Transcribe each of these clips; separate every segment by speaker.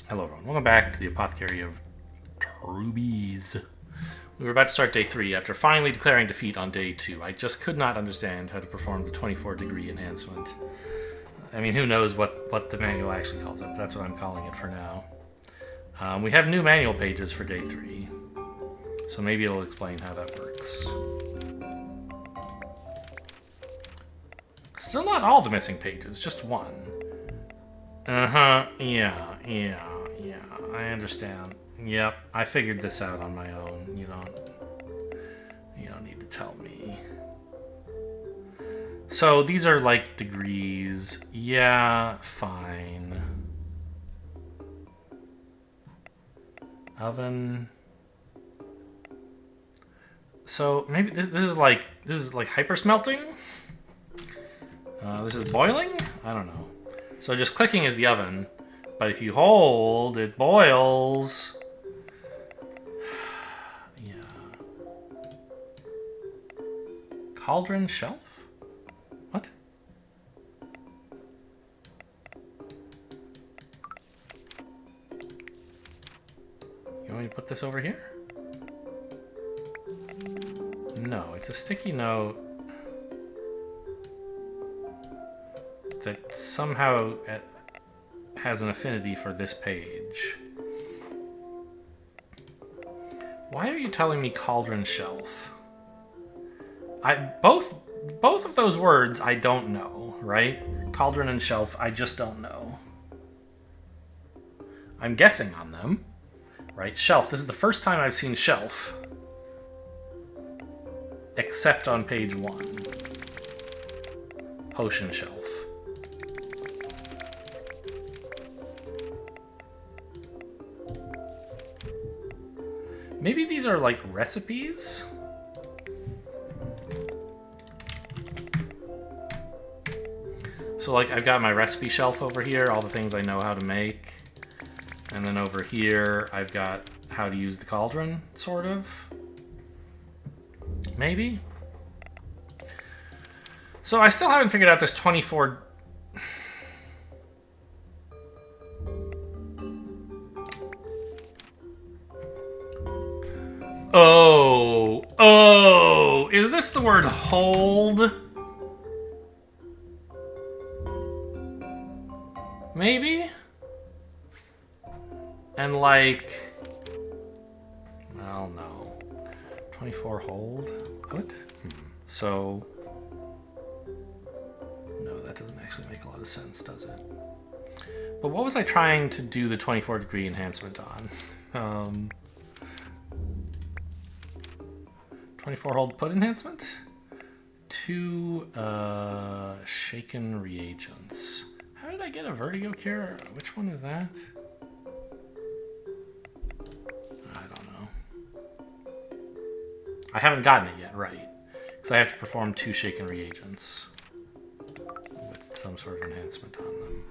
Speaker 1: Hello everyone, welcome back to the Apothecary of Trubiz. We were about to start day 3 after finally declaring defeat on day 2. I just could not understand how to perform the 24-degree enhancement. I mean, who knows what the manual actually calls it, but that's what I'm calling it for now. We have new manual pages for day 3, so maybe it'll explain how that works. Still not all the missing pages, just one. Yeah, I understand. Yep, I figured this out on my own. You don't need to tell me. So these are like degrees. Yeah, fine. Oven. So maybe this is like hyper smelting. This is boiling? I don't know. So just clicking is the oven, but if you hold, it boils. Yeah. Cauldron shelf? What? You want me to put this over here? No, it's a sticky note that somehow has an affinity for this page. Why are you telling me cauldron shelf? Both of those words I don't know, right? Cauldron and shelf, I just don't know. I'm guessing on them, right? Shelf, this is the first time I've seen shelf. Except on page 1. Potion shelf. Maybe these are like recipes? So like I've got my recipe shelf over here, all the things I know how to make. And then over here, I've got how to use the cauldron, sort of. Maybe? So I still haven't figured out this 24... Oh, is this the word hold? Maybe? And like, well, no. 24 hold? What? So, no, that doesn't actually make a lot of sense, does it? But what was I trying to do the 24-degree enhancement on? 24 hold put enhancement? 2 shaken reagents. How did I get a vertigo cure? Which one is that? I don't know. I haven't gotten it yet, right? Because I have to perform 2 shaken reagents with some sort of enhancement on them.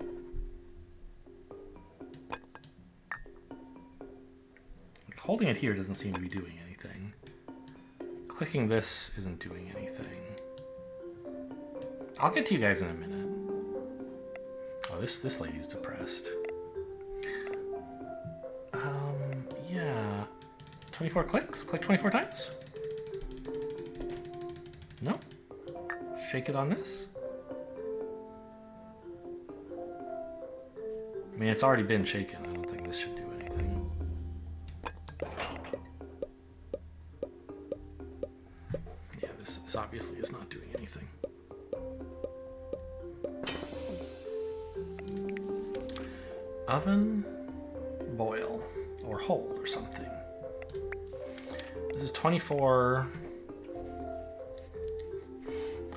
Speaker 1: Like, holding it here doesn't seem to be doing anything. Clicking this isn't doing anything. I'll get to you guys in a minute. Oh, this lady's depressed. Yeah. 24 clicks? Click 24 times? No? Shake it on this? I mean, it's already been shaken. I don't think this should do anything. Yeah, this obviously is not doing anything. Oven, boil, or hold, or something. This is 24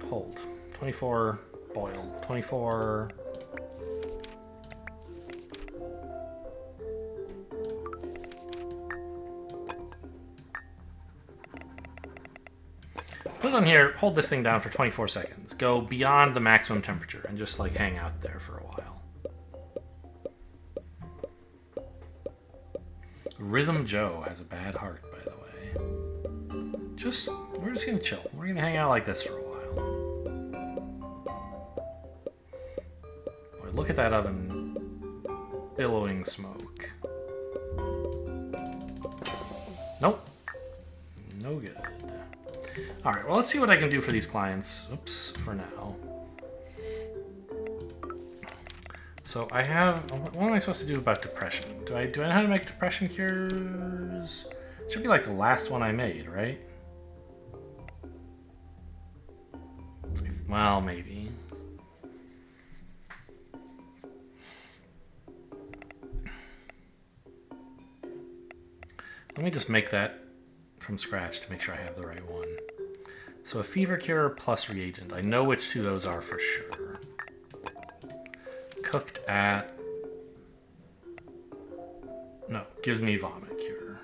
Speaker 1: hold, 24 boil, 24 put it on here, hold this thing down for 24 seconds. Go beyond the maximum temperature and just like hang out there for a while. Rhythm Joe has a bad heart, by the way. We're just gonna chill. We're gonna hang out like this for a while. Boy, look at that oven. billowing smoke. Nope. No good. Alright, well, let's see what I can do for these clients. Oops, for now. So I have... What am I supposed to do about depression? Do I know how to make depression cures? It should be like the last one I made, right? Well, maybe. Let me just make that from scratch to make sure I have the right one. So a fever cure plus reagent. I know which two those are for sure. Cooked at... No, gives me vomit cure.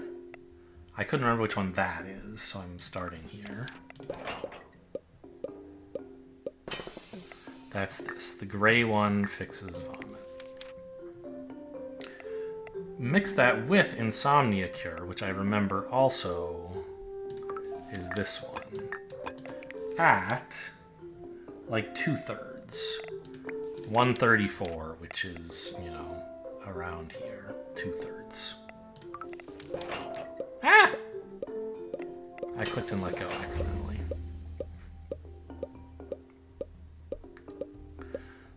Speaker 1: I couldn't remember which one that is, so I'm starting here. That's this. The gray one fixes vomit. Mix that with insomnia cure, which I remember also is this one. At like 2/3. 134, which is, you know, around here. 2/3. Ah! I clicked and let go accidentally.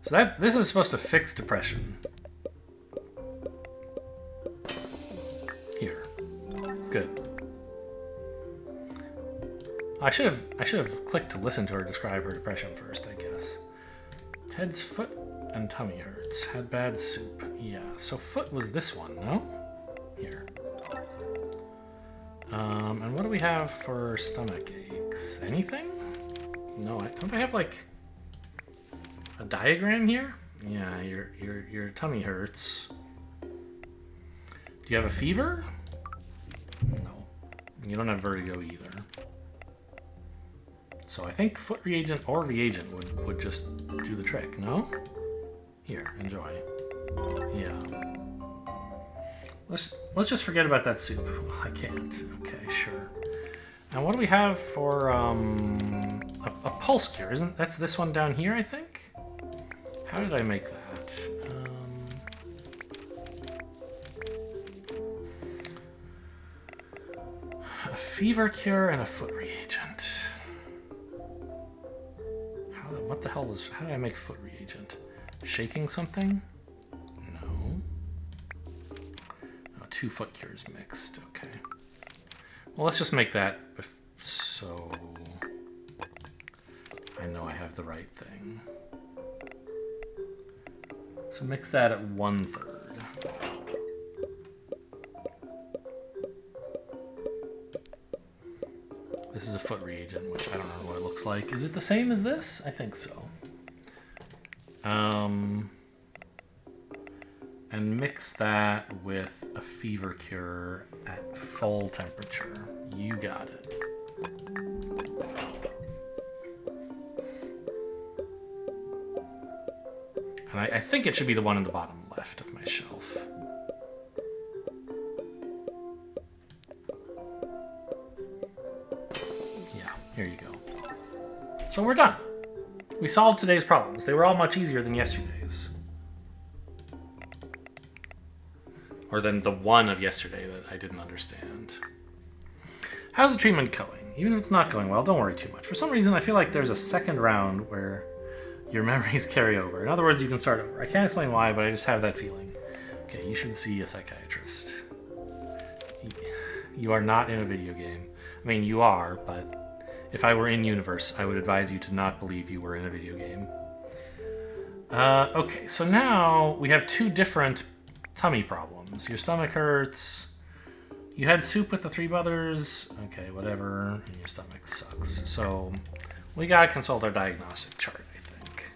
Speaker 1: So this is supposed to fix depression. Here. Good. I should have clicked to listen to her describe her depression first, I guess. Ted's foot and tummy hurts. Had bad soup. Yeah, so foot was this one, no? Here. And what do we have for stomach aches? Anything? No, don't I have like a diagram here? Yeah, your tummy hurts. Do you have a fever? No. You don't have vertigo either. So I think foot reagent or reagent would just do the trick, no? Here, enjoy. Yeah. Let's just forget about that soup. I can't. Okay, sure. And what do we have for a pulse cure? That's this one down here, I think? How did I make that? A fever cure and a foot reagent. What the hell was... How did I make foot reagent? Shaking something? No. Oh, 2 foot cures mixed. Okay. Well, let's just make that so I know I have the right thing. So mix that at 1/3. This is a foot reagent, which I don't know what it looks like. Is it the same as this? I think so. And mix that with a fever cure at full temperature. You got it. And I think it should be the one in the bottom left of my shelf. Here you go. So we're done. We solved today's problems. They were all much easier than yesterday's. Or than the one of yesterday that I didn't understand. How's the treatment going? Even if it's not going well, don't worry too much. For some reason, I feel like there's a second round where your memories carry over. In other words, you can start over. I can't explain why, but I just have that feeling. Okay, you should see a psychiatrist. You are not in a video game. I mean, you are, but... If I were in universe, I would advise you to not believe you were in a video game. Okay, so now we have 2 different tummy problems. Your stomach hurts. You had soup with the 3 brothers. Okay, whatever. And your stomach sucks. So we gotta consult our diagnostic chart, I think.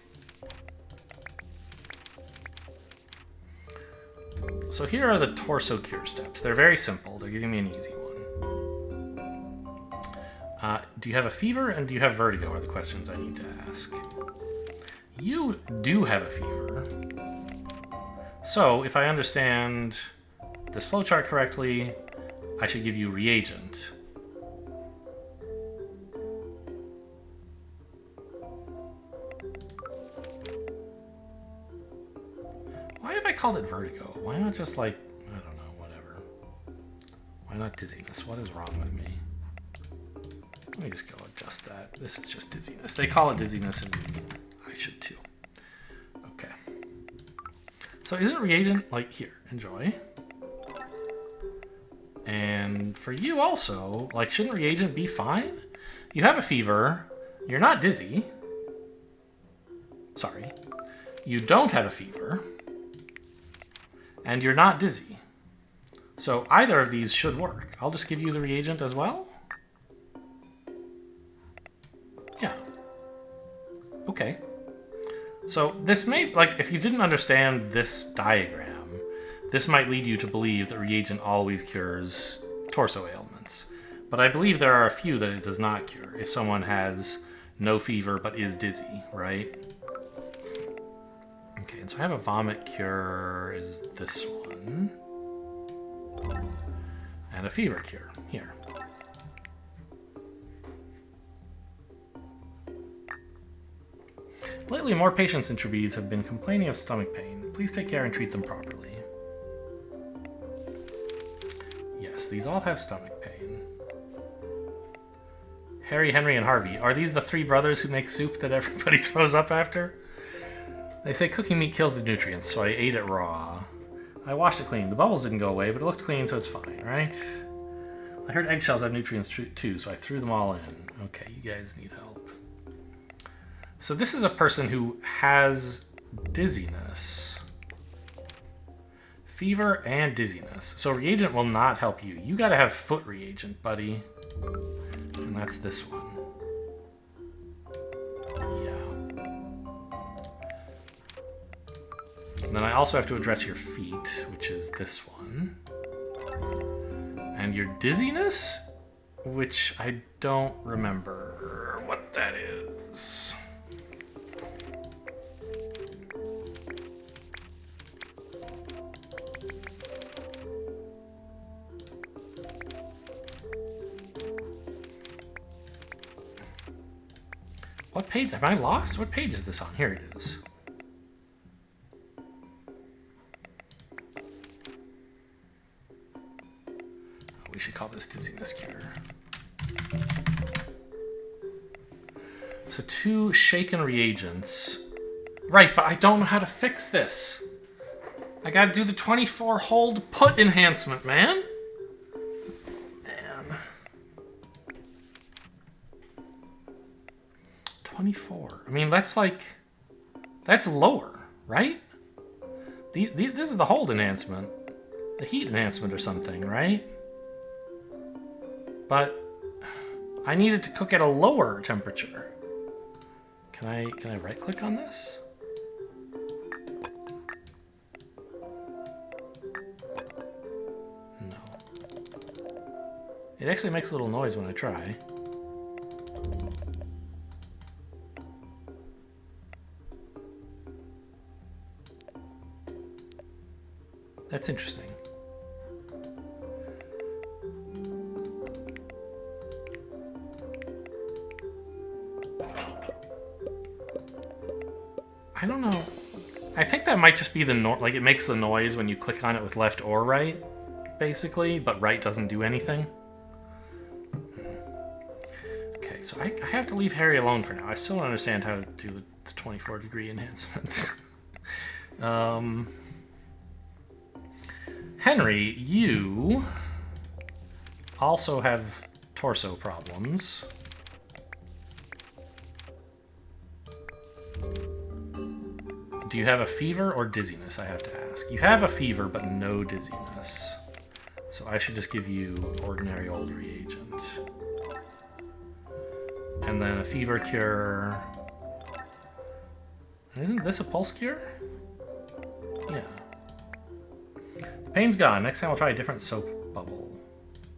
Speaker 1: So here are the torso cure steps. They're very simple. They're giving me an easy one. Do you have a fever and do you have vertigo are the questions I need to ask. You do have a fever. So if I understand this flowchart correctly, I should give you reagent. Why have I called it vertigo? why not just like, I don't know, whatever. Why not dizziness? What is wrong with me? Let me just go adjust that. This is just dizziness. They call it dizziness and I should too. Okay. So isn't reagent, like, here, enjoy. And for you also, like, shouldn't reagent be fine? You have a fever. You're not dizzy. Sorry. You don't have a fever. And you're not dizzy. So either of these should work. I'll just give you the reagent as well. Yeah. Okay. So this may, like, if you didn't understand this diagram, this might lead you to believe that reagent always cures torso ailments. But I believe there are a few that it does not cure. If someone has no fever but is dizzy, right? Okay, and so I have a vomit cure is this one. And a fever cure here. Lately, more patients in Trubiz have been complaining of stomach pain. Please take care and treat them properly. Yes, these all have stomach pain. Harry, Henry, and Harvey. Are these the three brothers who make soup that everybody throws up after? They say cooking meat kills the nutrients, so I ate it raw. I washed it clean. The bubbles didn't go away, but it looked clean, so it's fine, right? I heard eggshells have nutrients too, so I threw them all in. Okay, you guys need help. So this is a person who has dizziness. Fever and dizziness. So reagent will not help you. You gotta have foot reagent, buddy. And that's this one. Yeah. And then I also have to address your feet, which is this one. And your dizziness, which I don't remember what that is. What page? Am I lost? What page is this on? Here it is. We should call this dizziness cure. So 2 shaken reagents. Right, but I don't know how to fix this. I gotta do the 24 hold put enhancement, man. 24. I mean, that's like, that's lower, right? This is the hold enhancement, the heat enhancement or something, right? But I need it to cook at a lower temperature. Can I right click on this? No. It actually makes a little noise when I try. That's interesting. I don't know. I think that might just be the like it makes the noise when you click on it with left or right, basically, but right doesn't do anything. Okay, so I have to leave Harry alone for now. I still don't understand how to do the 24-degree enhancement. Henry, you also have torso problems. Do you have a fever or dizziness, I have to ask? You have a fever, but no dizziness. So I should just give you ordinary old reagent. And then a fever cure. Isn't this a pulse cure? Yeah. The pain's gone. Next time I'll try a different soap bubble.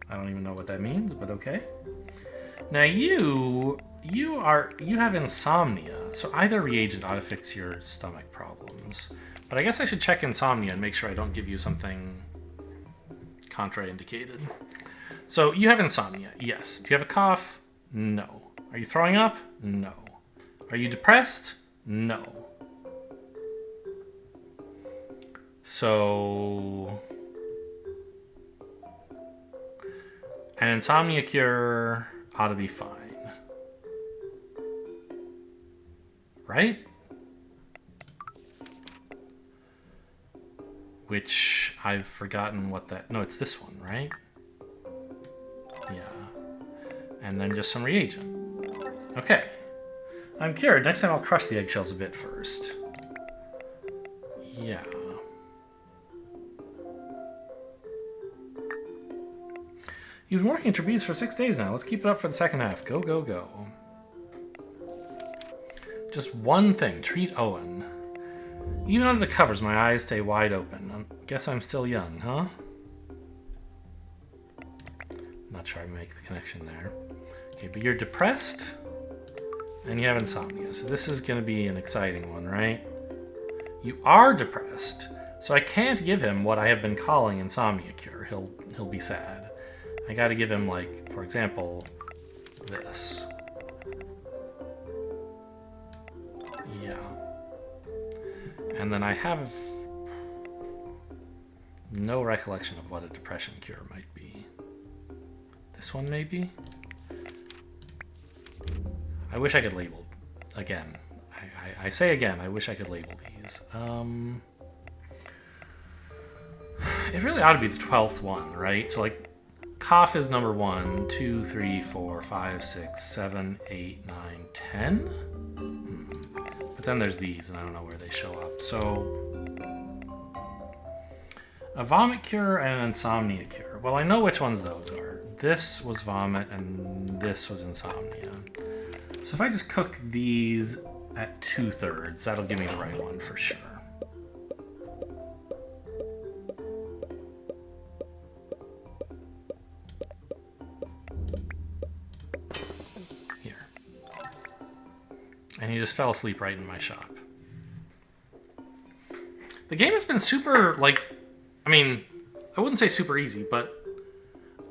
Speaker 1: I don't even know what that means, but okay. Now you have insomnia, so either reagent ought to fix your stomach problems. But I guess I should check insomnia and make sure I don't give you something contraindicated. So you have insomnia, yes. Do you have a cough? No. Are you throwing up? No. Are you depressed? No. So an insomnia cure ought to be fine. Right? Which I've forgotten what that... No, it's this one, right? Yeah. And then just some reagent. Okay. I'm cured. Next time I'll crush the eggshells a bit first. Yeah. You've been working at Trubiz for 6 days now. Let's keep it up for the second half. Go, go, go. Just one thing. Treat Owen. Even under the covers, my eyes stay wide open. I guess I'm still young, huh? Not sure I make the connection there. Okay, but you're depressed, and you have insomnia. So this is going to be an exciting one, right? You are depressed, so I can't give him what I have been calling insomnia cure. He'll be sad. I got to give him, like, for example, this. Yeah. And then I have no recollection of what a depression cure might be. This one, maybe? I wish I could label. Again. I say again, I wish I could label these. It really ought to be the 12th one, right? So, like, cough is number 1, 2, 3, 4, 5, 6, 7, 8, 9, 10. But then there's these, and I don't know where they show up. So, a vomit cure and an insomnia cure. Well, I know which ones those are. This was vomit, and this was insomnia. So if I just cook these at 2/3, that'll give me the right one for sure. Here. And he just fell asleep right in my shop. The game has been super, like, I mean, I wouldn't say super easy, but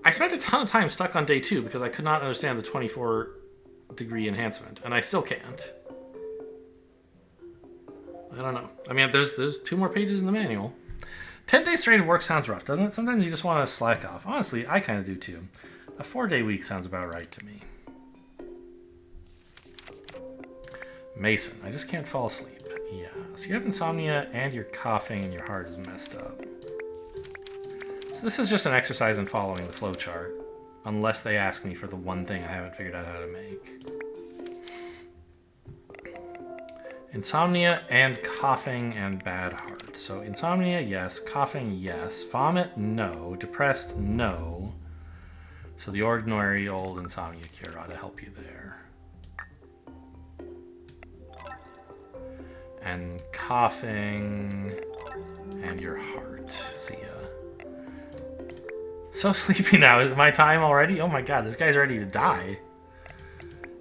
Speaker 1: I spent a ton of time stuck on day 2 because I could not understand the 24-degree enhancement, and I still can't. I don't know. I mean, there's 2 more pages in the manual. 10 days straight of work sounds rough, doesn't it? Sometimes you just want to slack off. Honestly, I kind of do too. A 4-day week sounds about right to me. Mason, I just can't fall asleep. Yeah, so you have insomnia and you're coughing and your heart is messed up. So this is just an exercise in following the flowchart, unless they ask me for the one thing I haven't figured out how to make. Insomnia and coughing and bad heart. So insomnia, yes. Coughing, yes. Vomit, no. Depressed, no. So the ordinary old insomnia cure ought to help you there. And coughing and your heart. See ya. So sleepy now. Is it my time already? Oh my god, this guy's ready to die.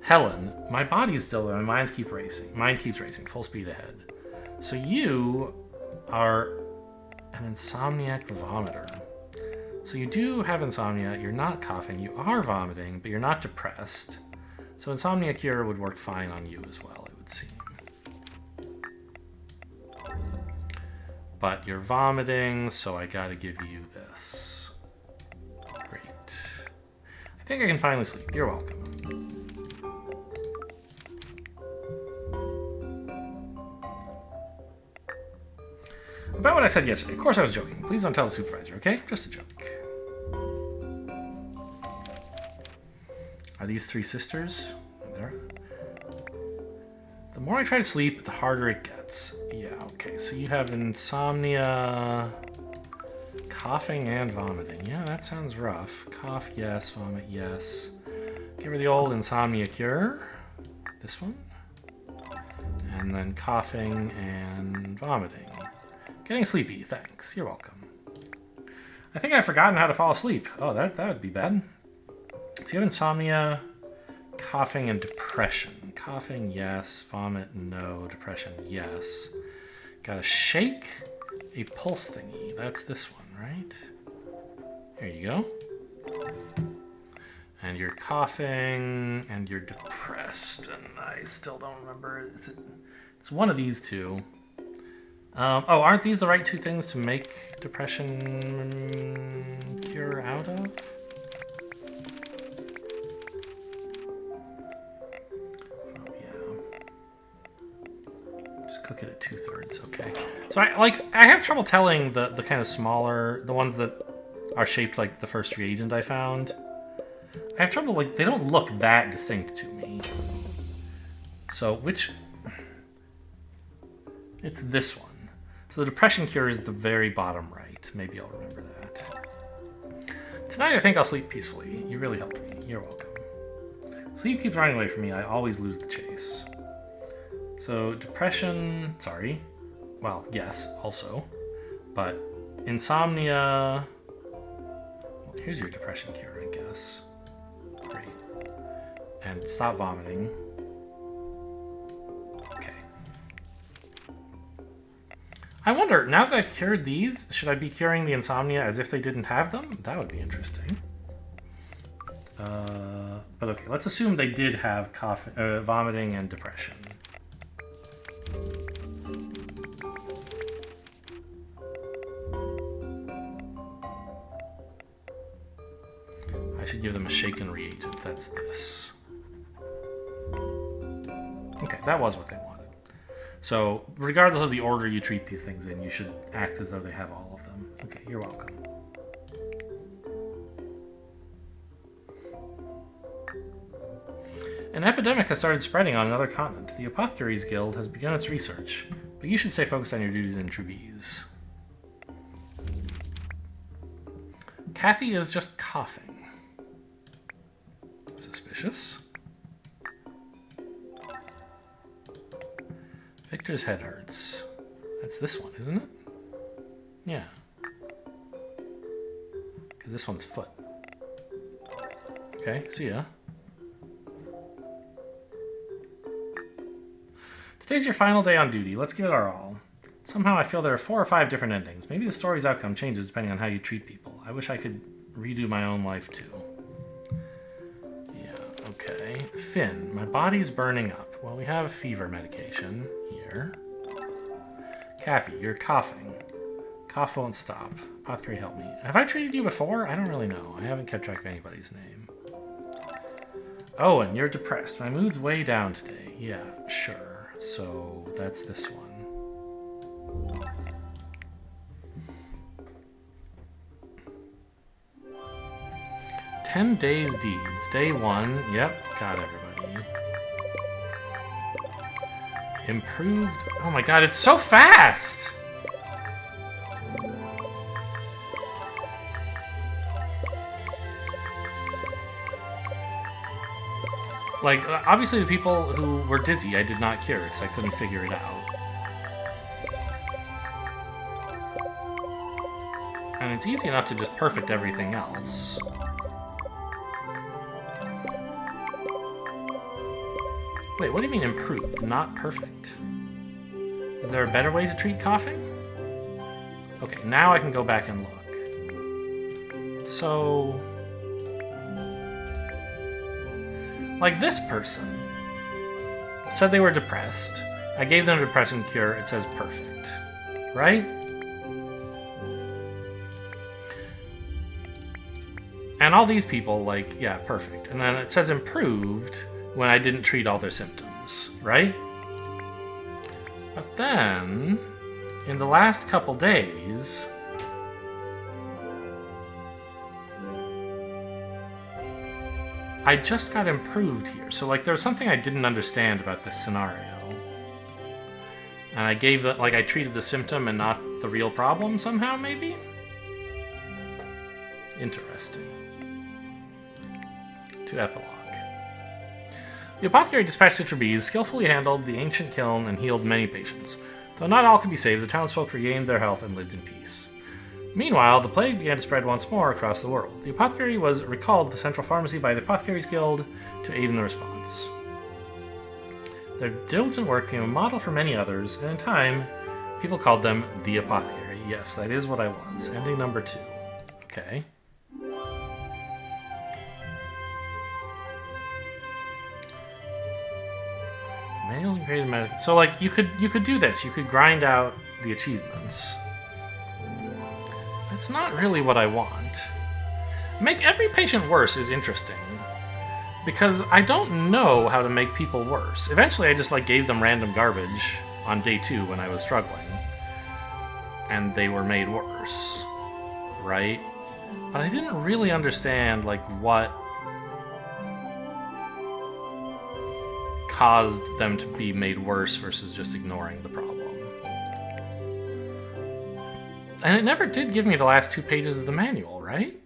Speaker 1: Helen, my body's still there. My mind keeps racing. Full speed ahead. So you are an insomniac vomiter. So you do have insomnia. You're not coughing. You are vomiting, but you're not depressed. So insomnia cure would work fine on you as well, it would seem. But you're vomiting, so I gotta give you this. Great. I think I can finally sleep. You're welcome. About what I said yesterday. Of course I was joking. Please don't tell the supervisor, okay? Just a joke. Are these 3 sisters? There. The more I try to sleep, the harder it gets. Yeah, okay. So you have insomnia, coughing, and vomiting. Yeah, that sounds rough. Cough, yes. Vomit, yes. Give her the old insomnia cure. This one. And then coughing and vomiting. Getting sleepy, thanks. You're welcome. I think I've forgotten how to fall asleep. Oh, that would be bad. So you have insomnia, coughing, and depression. Coughing, yes. Vomit, no. Depression, yes. Gotta shake a pulse thingy. That's this one, right? Here you go. And you're coughing, and you're depressed, and I still don't remember. It's one of these 2. Oh, aren't these the right two things to make depression cure out of? Oh, yeah. Just cook it at 2/3, okay. So I have trouble telling the kind of smaller, the ones that are shaped like the first reagent I found. I have trouble, like, they don't look that distinct to me. So, which... It's this one. So the depression cure is the very bottom right. Maybe I'll remember that. Tonight I think I'll sleep peacefully. You really helped me. You're welcome. Sleep keeps running away from me. I always lose the chase. So depression... Sorry. Well, yes, also. But insomnia... Well, here's your depression cure, I guess. Great. And stop vomiting. Okay. I wonder, now that I've cured these, should I be curing the insomnia as if they didn't have them? That would be interesting. But okay, let's assume they did have vomiting and depression. I should give them a shaken reagent. That's this. Okay, that was what they wanted. So, regardless of the order you treat these things in, you should act as though they have all of them. Okay, you're welcome. An epidemic has started spreading on another continent. The Apothecaries Guild has begun its research, but you should stay focused on your duties in Trubiz. Kathy is just coughing. Suspicious. Victor's head hurts. That's this one, isn't it? Yeah. Because this one's foot. Okay, see ya. Today's your final day on duty. Let's give it our all. Somehow I feel there are 4 or 5 different endings. Maybe the story's outcome changes depending on how you treat people. I wish I could redo my own life too. Yeah, okay. Finn, my body's burning up. Well, we have fever medication here. Kathy, you're coughing. Cough won't stop. Apothecary, help me. Have I treated you before? I don't really know. I haven't kept track of anybody's name. Owen, you're depressed. My mood's way down today. Yeah, sure. So that's this one. "10 days deeds. Day 1. Yep, got everybody. Improved. Oh my god, it's so fast! Like, obviously the people who were dizzy I did not cure because I couldn't figure it out. And it's easy enough to just perfect everything else. Wait, what do you mean improved? Not perfect? Is there a better way to treat coughing? Okay, now I can go back and look. So... like this person said they were depressed. I gave them a depression cure. It says perfect. Right? And all these people, like, yeah, perfect. And then it says improved when I didn't treat all their symptoms. Right? But then, in the last couple days... I just got improved here. So, like, there was something I didn't understand about this scenario. And I gave the, like, I treated the symptom and not the real problem somehow, maybe? Interesting. To epilogue. The apothecary dispatched to Trubiz skillfully handled the ancient kiln and healed many patients. Though not all could be saved, the townsfolk regained their health and lived in peace. Meanwhile, the plague began to spread once more across the world. The apothecary was recalled to the central pharmacy by the Apothecaries Guild to aid in the response. Their diligent work became a model for many others, and in time, people called them the Apothecary. Yes, that is what I was. Ending number 2. Okay. Manuals and creative medicine. So, like, you could do this. You could grind out the achievements. That's not really what I want. Make every patient worse is interesting, because I don't know how to make people worse. Eventually I just like gave them random garbage on day 2 when I was struggling, and they were made worse, right? But I didn't really understand like what caused them to be made worse versus just ignoring the problem. And it never did give me the last 2 pages of the manual, right?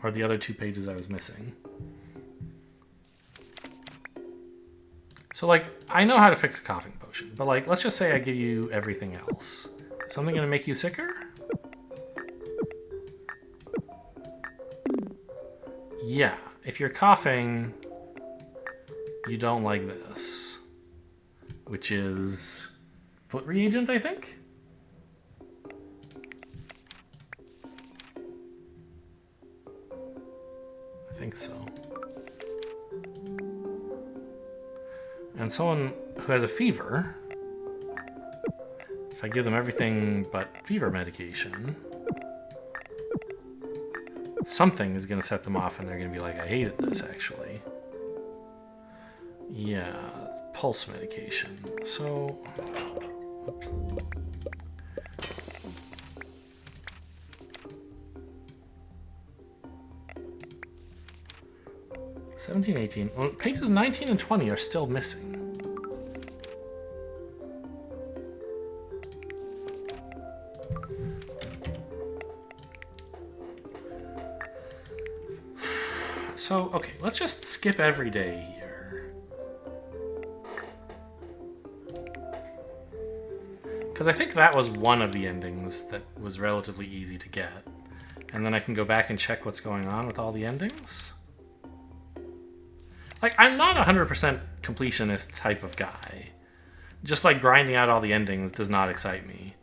Speaker 1: Or the other 2 pages I was missing. So, like, I know how to fix a coughing potion, but, like, let's just say I give you everything else. Is something gonna make you sicker? Yeah, if you're coughing, you don't like this. Which is foot reagent, I think? I think so. And someone who has a fever, if I give them everything but fever medication, something is going to set them off and they're going to be like, I hated this, actually. Yeah, pulse medication. So, oops. $17, $18. Well, pages 19 and 20 are still missing. So, okay, let's just skip every day here. Because I think that was one of the endings that was relatively easy to get. And then I can go back and check what's going on with all the endings. Like, I'm not a 100% completionist type of guy. Just like grinding out all the endings does not excite me.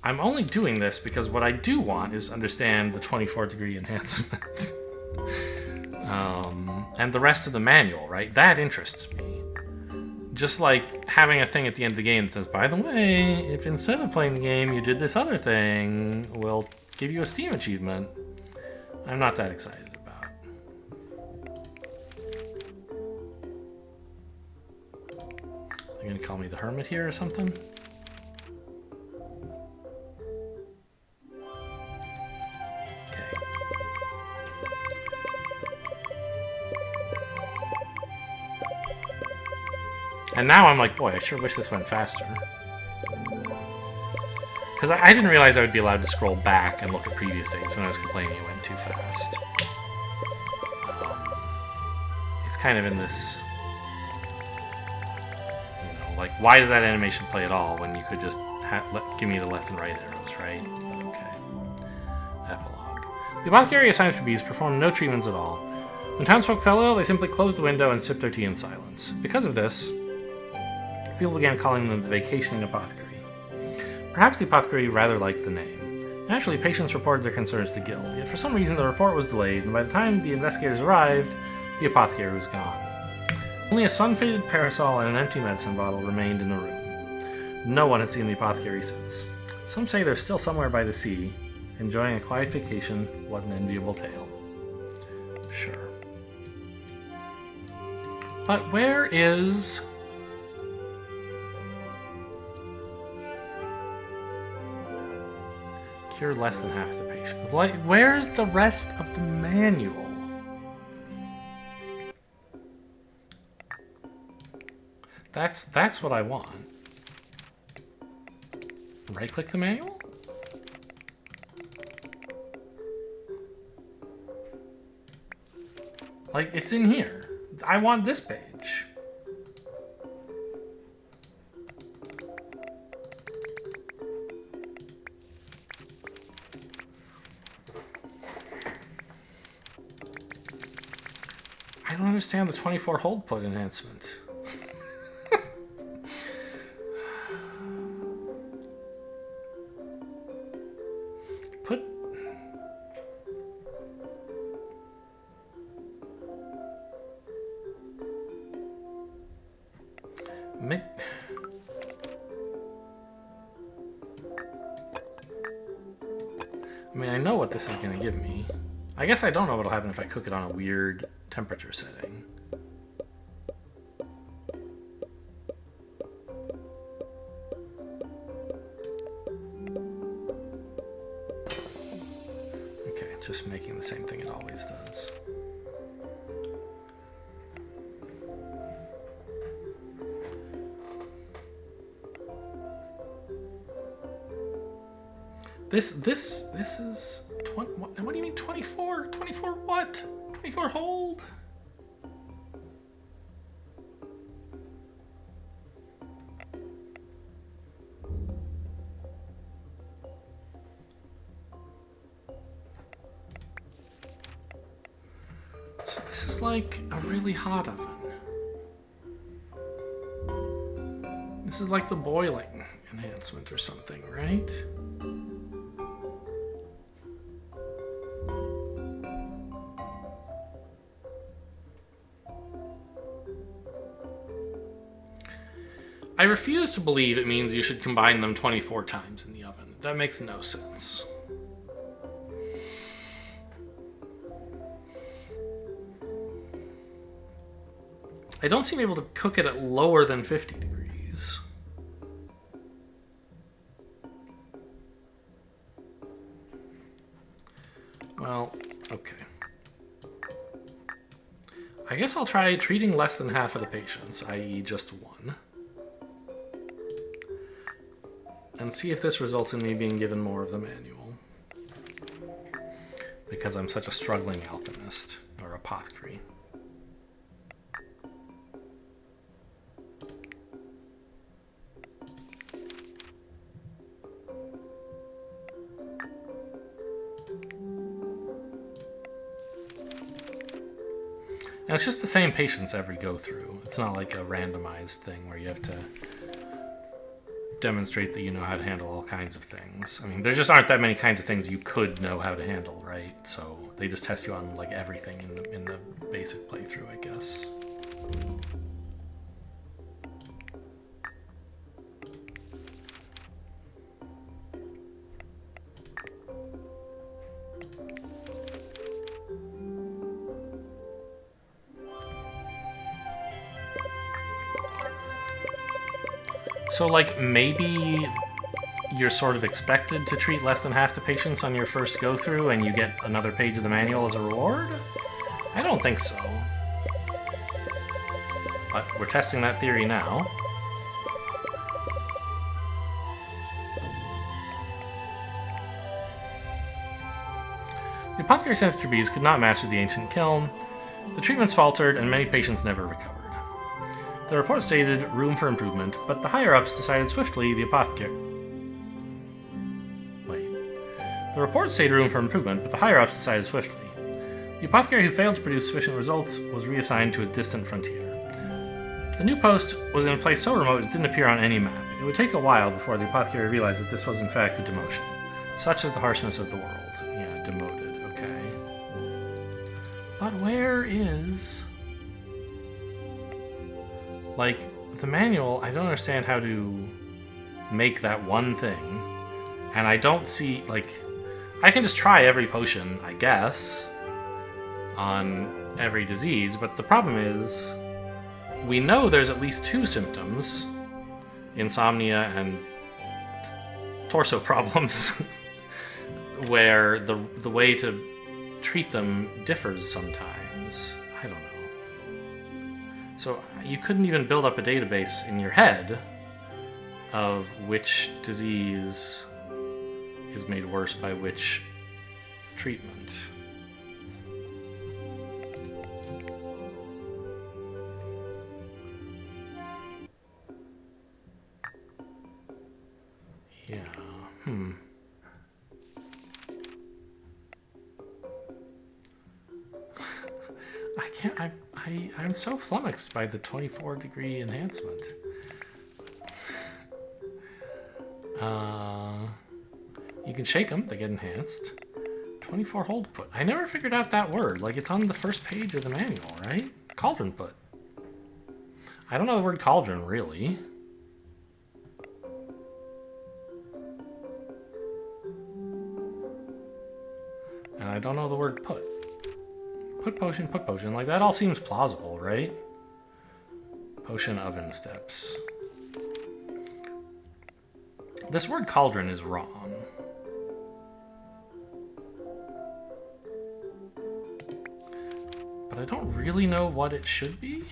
Speaker 1: I'm only doing this because what I do want is understand the 24-degree enhancement. And the rest of the manual, right? That interests me. Just like having a thing at the end of the game that says, by the way, if instead of playing the game you did this other thing, we'll give you a Steam achievement. I'm not that excited about. They're gonna call me the Hermit here or something? And now I'm like, boy, I sure wish this went faster. Because I didn't realize I would be allowed to scroll back and look at previous days when I was complaining it went too fast. It's kind of in this, you know, like, why does that animation play at all when you could just give me the left and right arrows, right? But okay. Epilogue. The Apothecary of Trubiz performed no treatments at all. When townsfolk fell ill, they simply closed the window and sipped their tea in silence. Because of this, people began calling them the Vacationing Apothecary. Perhaps the apothecary rather liked the name. Naturally, patients reported their concerns to Guild, yet for some reason the report was delayed, and by the time the investigators arrived, the apothecary was gone. Only a sun-faded parasol and an empty medicine bottle remained in the room. No one had seen the apothecary since. Some say they're still somewhere by the sea, enjoying a quiet vacation. What an enviable tale. Sure. But where is... Cure less than half of the patient. Like, where's the rest of the manual? That's what I want. Right-click the manual? Like, it's in here. I want this page. I don't understand the 24 hold put enhancement. Put... know what this is going to give me. I guess I don't know what'll happen if I cook it on a weird temperature setting. Okay, just making the same thing it always does. This is 20, what do you mean 24? 24 what? 24 hold? So this is like a really hot oven. This is like the boiling enhancement or something, right? I refuse to believe it means you should combine them 24 times in the oven. That makes no sense. I don't seem able to cook it at lower than 50 degrees. Well, okay. I guess I'll try treating less than half of the patients, i.e. just one. And see if this results in me being given more of the manual. Because I'm such a struggling alchemist, or apothecary. And it's just the same patients every go through. It's not like a randomized thing where you have to demonstrate that you know how to handle all kinds of things. I mean, there just aren't that many kinds of things you could know how to handle, right? So they just test you on like everything in the basic playthrough, I guess. So, like, maybe you're sort of expected to treat less than half the patients on your first go-through and you get another page of the manual as a reward? I don't think so. But we're testing that theory now. The Apothecary of Trubiz could not master the ancient kiln. The treatments faltered and many patients never recovered. The report stated room for improvement, but the higher-ups decided swiftly the apothecary... The report stated room for improvement, but the higher-ups decided swiftly. The apothecary who failed to produce sufficient results was reassigned to a distant frontier. The new post was in a place so remote it didn't appear on any map. It would take a while before the apothecary realized that this was in fact a demotion. Such is the harshness of the world. Yeah, demoted, okay. But where is... Like, the manual, I don't understand how to make that one thing. And I don't see, like... I can just try every potion, I guess, on every disease, but the problem is, we know there's at least two symptoms, insomnia and torso problems, where the way to treat them differs sometimes. I don't know. So you couldn't even build up a database in your head of which disease is made worse by which treatment. Yeah, I can't, I'm so flummoxed by the 24-degree enhancement. You can shake them, they get enhanced. 24 hold put. I never figured out that word. Like, it's on the first page of the manual, right? Cauldron put. I don't know the word cauldron, really. And I don't know the word put. Put potion, put potion. Like, that all seems plausible, right? Potion oven steps. This word cauldron is wrong. But I don't really know what it should be.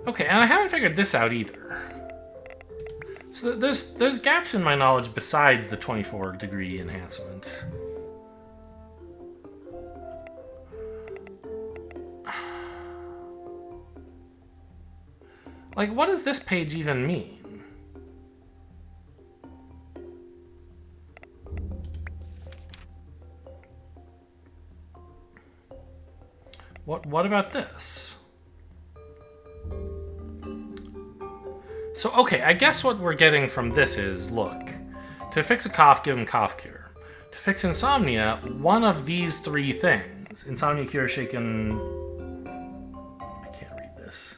Speaker 1: Okay, and I haven't figured this out either. So there's gaps in my knowledge besides the 24 degree enhancement. Like, what does this page even mean? What about this? So, okay, I guess what we're getting from this is, look, to fix a cough, give him cough cure. To fix insomnia, one of these three things. Insomnia cure, shaken... I can't read this.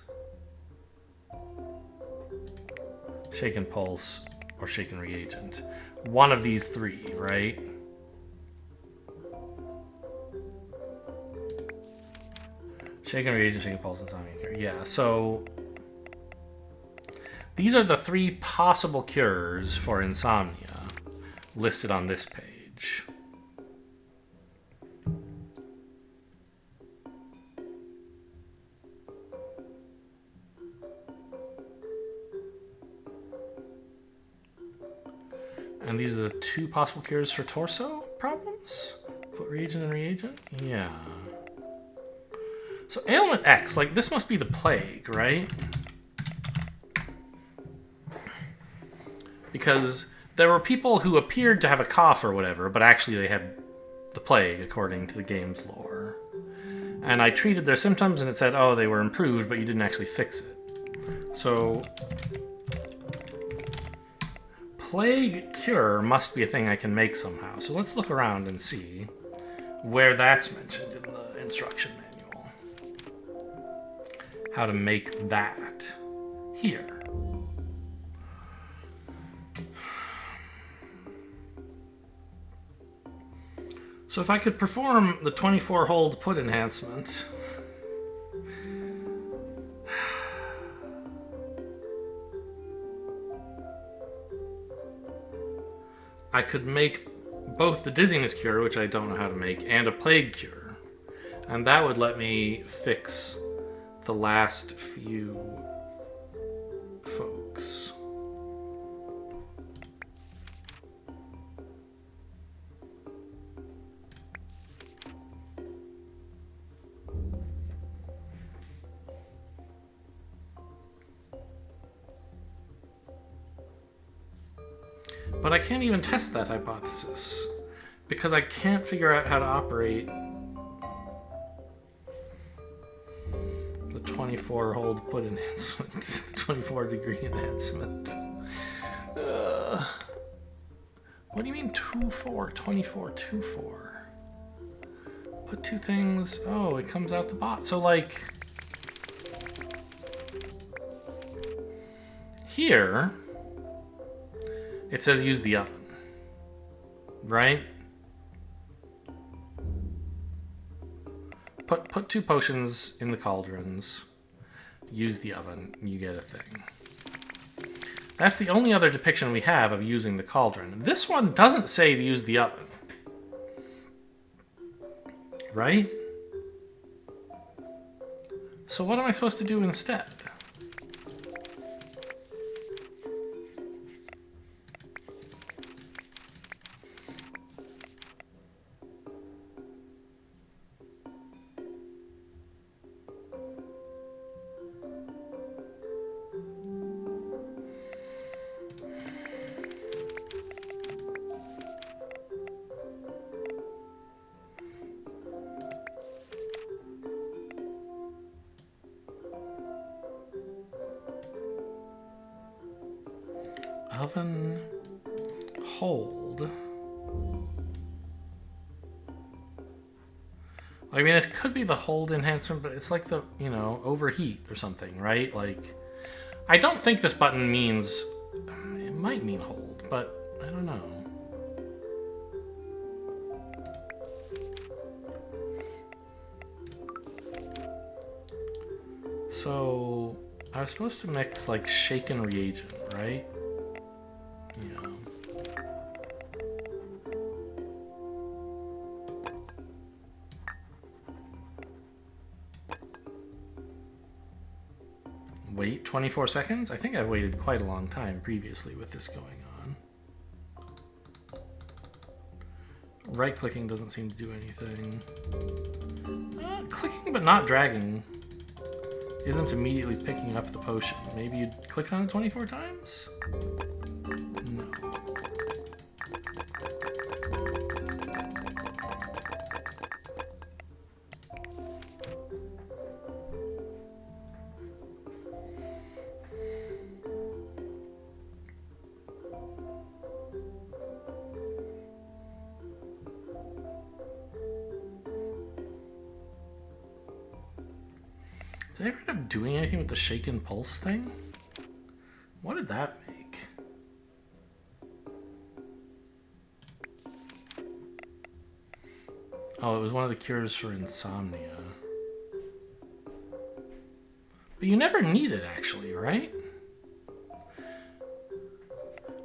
Speaker 1: Shaken pulse or shaken reagent. One of these three, right? Shaken reagent, shaken pulse, insomnia cure. Yeah, so... These are the three possible cures for insomnia listed on this page. And these are the two possible cures for torso problems? Foot reagent and reagent? Yeah. So ailment X, like this must be the plague, right? Because there were people who appeared to have a cough or whatever, but actually they had the plague, according to the game's lore. And I treated their symptoms and it said, oh, they were improved, but you didn't actually fix it. So, plague cure must be a thing I can make somehow. So let's look around and see where that's mentioned in the instruction manual. How to make that here. So if I could perform the 24 hold put enhancement, I could make both the dizziness cure, which I don't know how to make, and a plague cure. And that would let me fix the last few folks. But I can't even test that hypothesis because I can't figure out how to operate the 24 hold put enhancement, the 24 degree enhancement. What do you mean 2-4? 24, 2-4. Put two things. Oh, it comes out the bottom. So like here. It says use the oven, right? Put two potions in the cauldrons, use the oven, you get a thing. That's the only other depiction we have of using the cauldron. This one doesn't say to use the oven, right? So what am I supposed to do instead? Oven hold. I mean, it could be the hold enhancement, but it's like the, you know, overheat or something, right? Like, I don't think this button means... It might mean hold, but I don't know. So, I was supposed to mix, like, shaken reagent, right? Yeah. Wait 24 seconds? I think I've waited quite a long time previously with this going on. Right-clicking doesn't seem to do anything. Clicking but not dragging isn't immediately picking up the potion. Maybe you clicked on it 24 times? No. Did I ever end up doing anything with the shaken pulse thing? What did that make? Oh, it was one of the cures for insomnia. But you never need it, actually, right?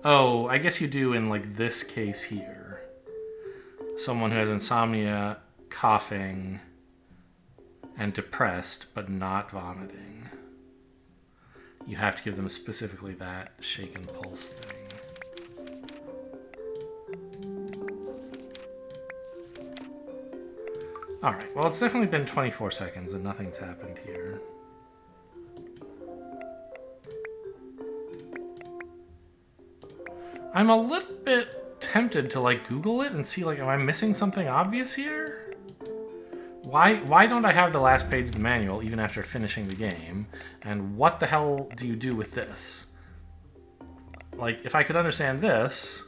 Speaker 1: Oh, I guess you do in, like, this case here. Someone who has insomnia, coughing, and depressed, but not vomiting. You have to give them specifically that shaken pulse thing. Alright, well, it's definitely been 24 seconds and nothing's happened here. I'm a little bit tempted to, like, Google it and see, like, am I missing something obvious here? Why don't I have the last page of the manual even after finishing the game? And what the hell do you do with this? Like, if I could understand this...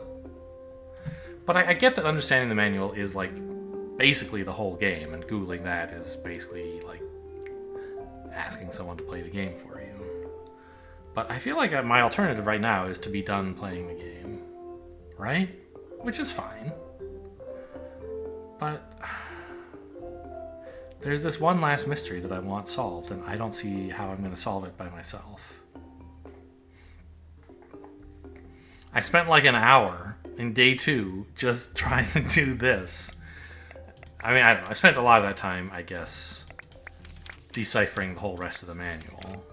Speaker 1: But I get that understanding the manual is, like, basically the whole game, and Googling that is basically, like, asking someone to play the game for you. But I feel like my alternative right now is to be done playing the game. Right? Which is fine. But... there's this one last mystery that I want solved, and I don't see how I'm going to solve it by myself. I spent like an hour in day 2 just trying to do this. I mean, I don't know. I spent a lot of that time, I guess, deciphering the whole rest of the manual.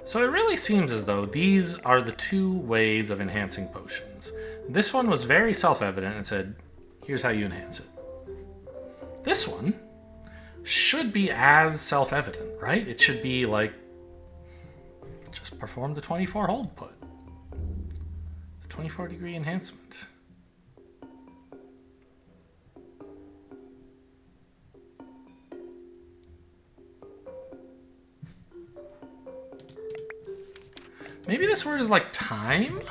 Speaker 1: So it really seems as though these are the 2 ways of enhancing potions. This one was very self-evident and said, here's how you enhance it. This one should be as self-evident, right? It should be like, just perform the 24 hold put. The 24 degree enhancement. Maybe this word is like time?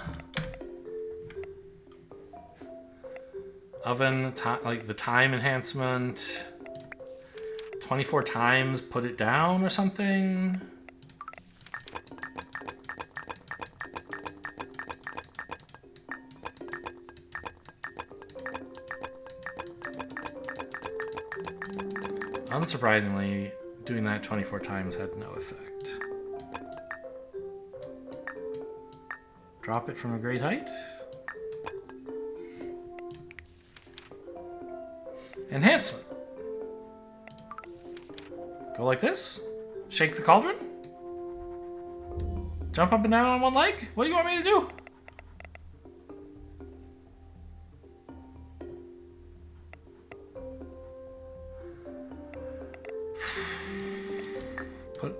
Speaker 1: Oven, like the time enhancement. 24 times, put it down or something? Unsurprisingly, doing that 24 times had no effect. Drop it from a great height. Enhancement. Go like this. Shake the cauldron. Jump up and down on one leg. What do you want me to do?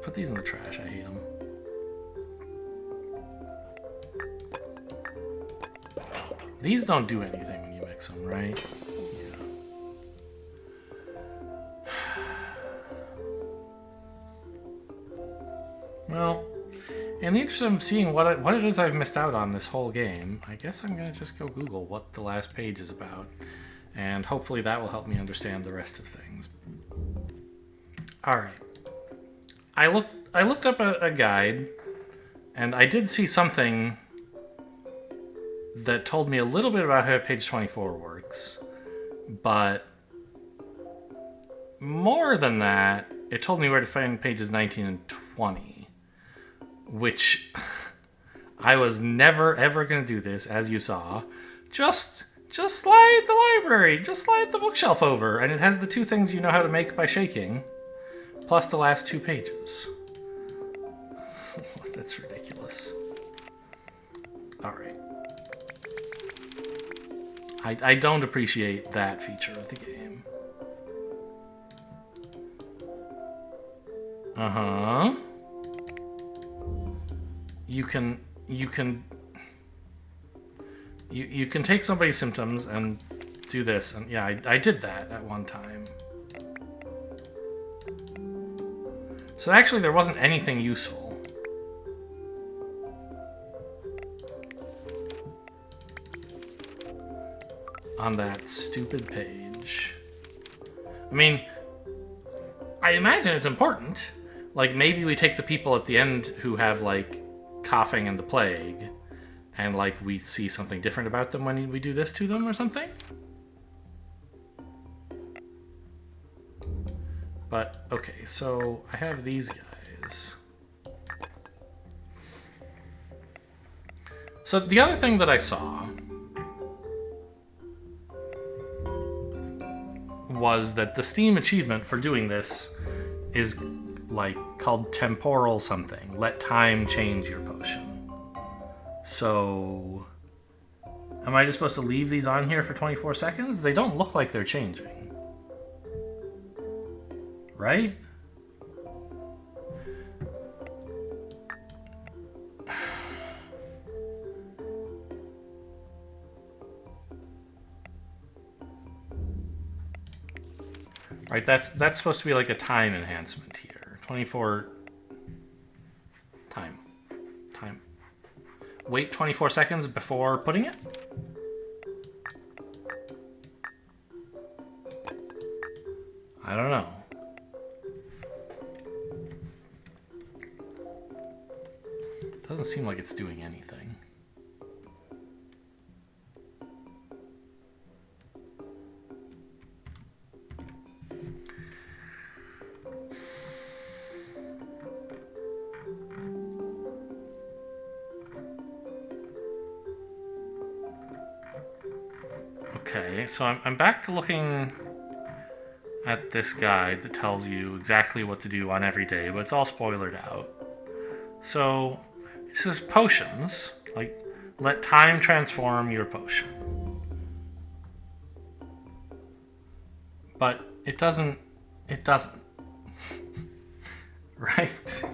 Speaker 1: Put these in the trash. I hate them. These don't do anything when you mix them, right? Yeah. Well, in the interest of seeing what it is I've missed out on this whole game, I guess I'm going to just go Google what the last page is about. And hopefully that will help me understand the rest of things. Alright. I looked up a guide, and I did see something that told me a little bit about how page 24 works. But more than that, it told me where to find pages 19 and 20. Which I was never ever going to do this, as you saw. Just slide the library, just slide the bookshelf over, and it has the two things you know how to make by shaking, plus the last 2 pages. That's ridiculous. Alright. I don't appreciate that feature of the game. Uh-huh. You can take somebody's symptoms and do this, and yeah, I did that at one time. So actually there wasn't anything useful on that stupid page. I mean, I imagine it's important. Like, maybe we take the people at the end who have, like, coughing and the plague, and, like, we see something different about them when we do this to them or something? But, okay, so I have these guys. So the other thing that I saw was that the Steam achievement for doing this is like called temporal something. Let time change your potion. So am I just supposed to leave these on here for 24 seconds? They don't look like they're changing. Right? Right, that's supposed to be like a time enhancement here. 24 time. Wait 24 seconds before putting it? I don't know. Doesn't seem like it's doing anything. Okay, so I'm back to looking at this guide that tells you exactly what to do on every day, but it's all spoilered out. So it says potions, like let time transform your potion. But it doesn't. Right?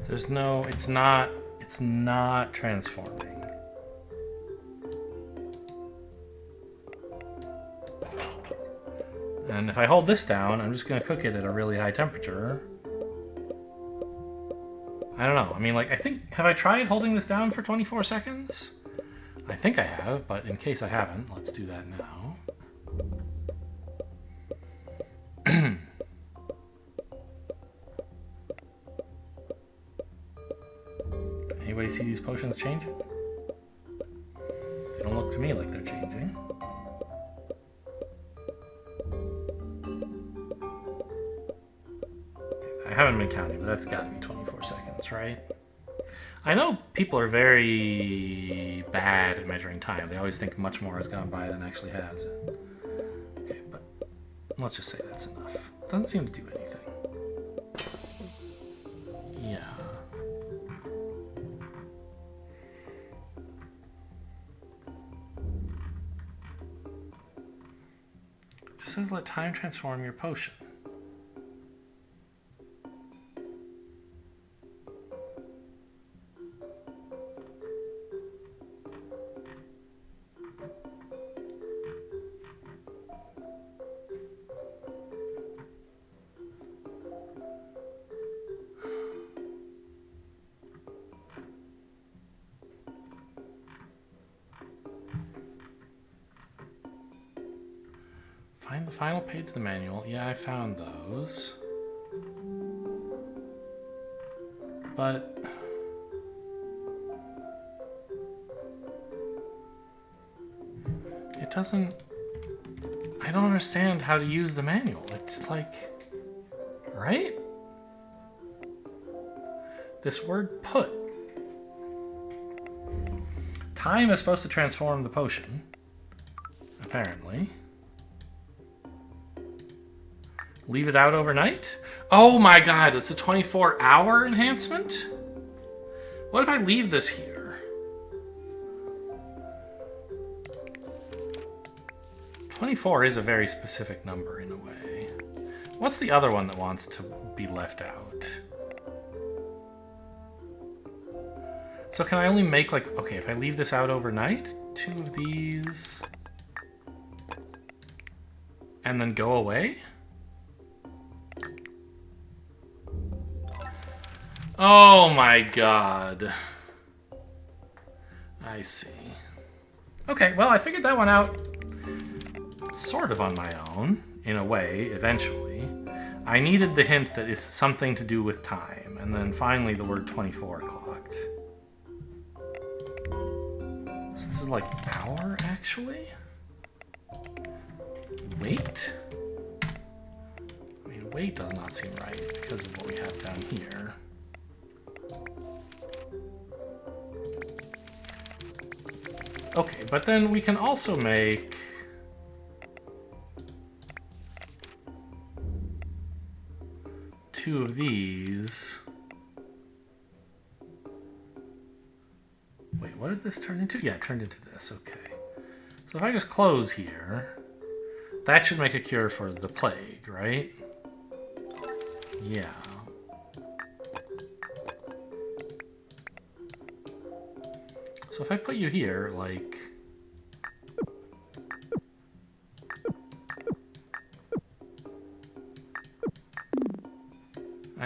Speaker 1: There's no, it's not transforming. And if I hold this down, I'm just gonna cook it at a really high temperature. I don't know. I mean, like, have I tried holding this down for 24 seconds? I think I have, but in case I haven't, let's do that now. Anybody see these potions changing? They don't look to me like they're changing. I haven't been counting, but that's got to be 24 seconds, right? I know people are very bad at measuring time. They always think much more has gone by than actually has. Okay, but let's just say that's enough. Doesn't seem to do anything. Yeah. It says let time transform your potion. Find the final page of the manual. Yeah, I found those. But... it doesn't... I don't understand how to use the manual. It's like... right? This word put. Time is supposed to transform the potion. Apparently. Leave it out overnight? Oh my god, it's a 24-hour enhancement? What if I leave this here? 24 is a very specific number in a way. What's the other one that wants to be left out? So can I only make like... okay, if I leave this out overnight, 2 of these... and then go away? Oh my god. I see. Okay, well, I figured that one out sort of on my own, in a way, eventually. I needed the hint that it's something to do with time, and then finally the word 24 clocked. So this is like hour, actually? Wait? I mean, wait does not seem right because of what we have down here. Okay, but then we can also make... two of these. Wait, what did this turn into? Yeah, it turned into this, okay. So if I just close here, that should make a cure for the plague, right? Yeah. So if I put you here, like...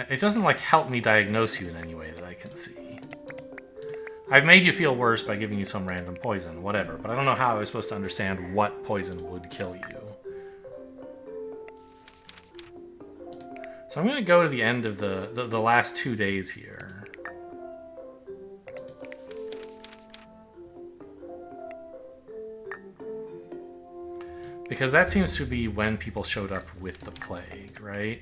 Speaker 1: it doesn't, like, help me diagnose you in any way that I can see. I've made you feel worse by giving you some random poison, whatever, but I don't know how I was supposed to understand what poison would kill you. So I'm going to go to the end of the last 2 days here. Because that seems to be when people showed up with the plague, right?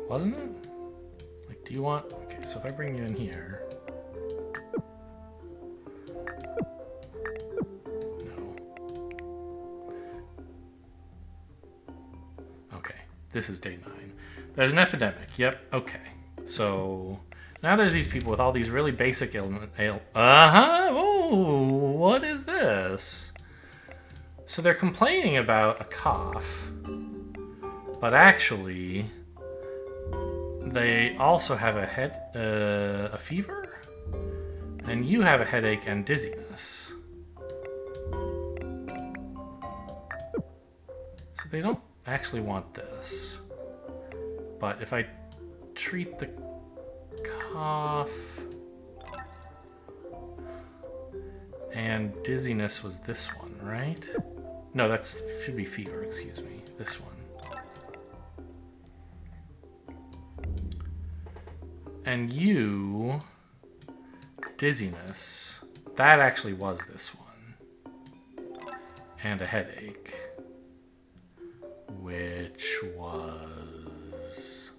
Speaker 1: Wasn't it? Like, do you want... okay, so if I bring you in here... no. Okay, this is day 9. There's an epidemic. Yep, okay. So, now there's these people with all these really basic ailments. Oh, what is this? So they're complaining about a cough. But actually... they also have a fever, and you have a headache and dizziness. So they don't actually want this. But if I treat the cough and dizziness was this one, right? No, that's should be fever, excuse me. This one. And you, dizziness, that actually was this one. And a headache, which was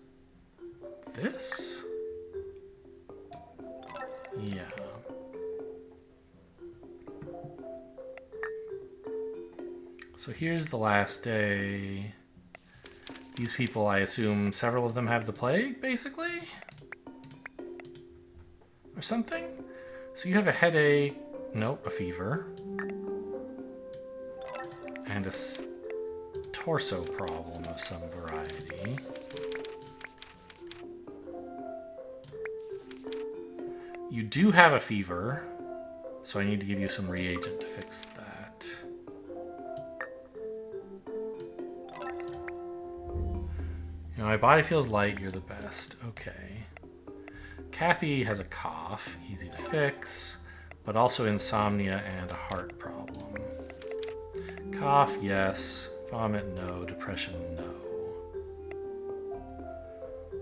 Speaker 1: this? Yeah. So here's the last day. These people, I assume several of them have the plague, basically? Or something? So you have a headache, nope, a fever, and a torso problem of some variety. You do have a fever, so I need to give you some reagent to fix that. Now, my body feels light, you're the best. Okay. Kathy has a cough, easy to fix, but also insomnia and a heart problem. Cough, yes. Vomit, no. Depression, no.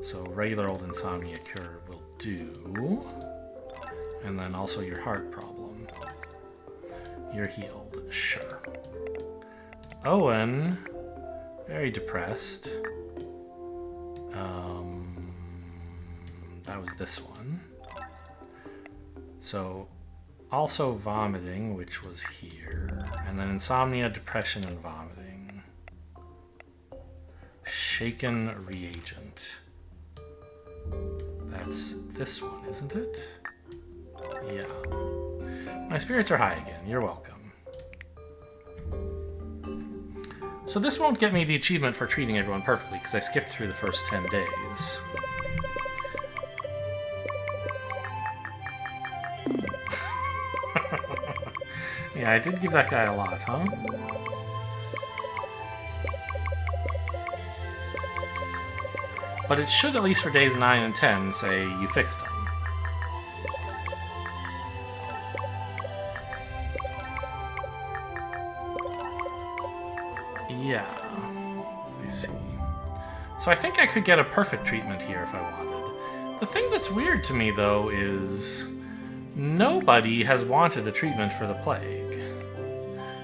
Speaker 1: So regular old insomnia cure will do. And then also your heart problem. You're healed, sure. Owen, very depressed. That was this one. So also vomiting, which was here. And then insomnia, depression, and vomiting. Shaken reagent. That's this one, isn't it? Yeah. My spirits are high again. You're welcome. So this won't get me the achievement for treating everyone perfectly, because I skipped through the first 10 days. Yeah, I did give that guy a lot, huh? But it should, at least for days 9 and 10, say you fixed them. Yeah, I see. So I think I could get a perfect treatment here if I wanted. The thing that's weird to me, though, is nobody has wanted a treatment for the plague.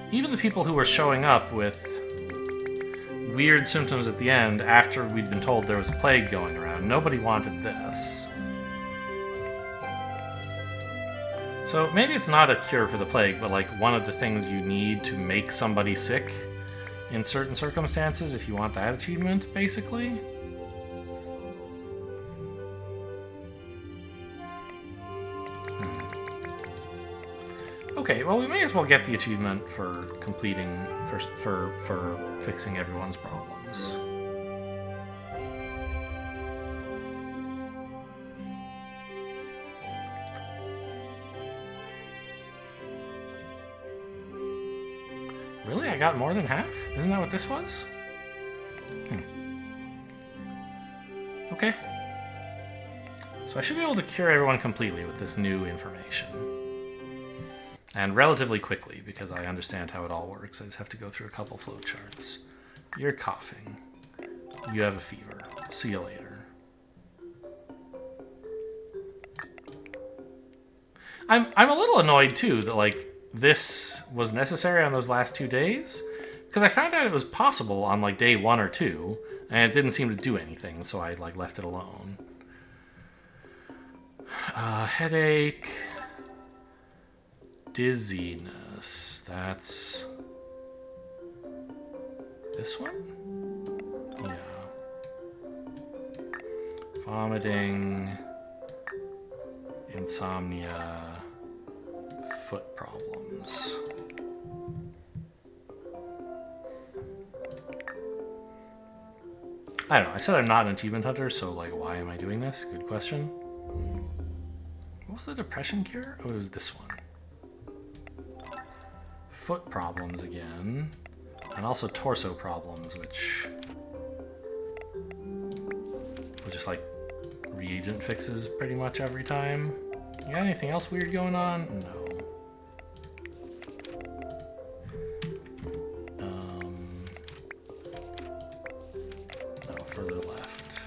Speaker 1: Even the people who were showing up with weird symptoms at the end after we'd been told there was a plague going around, nobody wanted this. So maybe it's not a cure for the plague, but like one of the things you need to make somebody sick in certain circumstances if you want that achievement, basically. Okay, well, we may as well get the achievement for completing, for fixing everyone's problems. Really? I got more than half? Isn't that what this was? Okay. So I should be able to cure everyone completely with this new information. And relatively quickly, because I understand how it all works. I just have to go through a couple flowcharts. You're coughing. You have a fever. See you later. I'm a little annoyed, too, that, like, this was necessary on those last 2 days. Because I found out it was possible on, like, day 1 or 2, and it didn't seem to do anything, so I, like, left it alone. Headache... Dizziness, that's this one? Yeah. Vomiting, insomnia, foot problems. I don't know, I said I'm not an achievement hunter, so like why am I doing this? Good question. What was the depression cure? Oh, it was this one. Foot problems again, and also torso problems, which was just like reagent fixes pretty much every time. You got anything else weird going on? No. No, further left.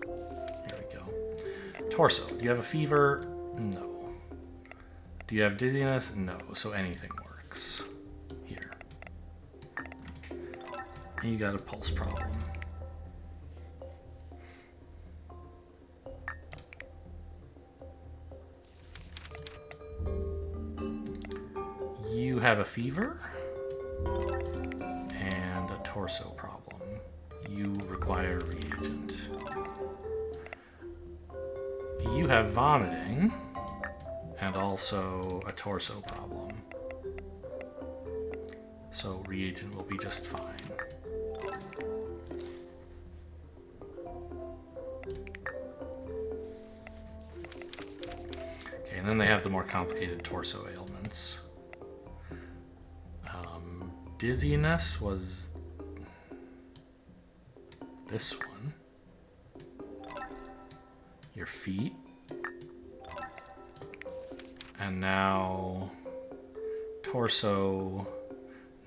Speaker 1: Here we go. Torso. Do you have a fever? No. Do you have dizziness? No. So anything works. Here. And you got a pulse problem. You have a fever and a torso problem. You require a reagent. You have vomiting and also a torso problem. So reagent will be just fine. Okay, and then they have the more complicated torso ailments. Dizziness was this one. Your feet. And now torso,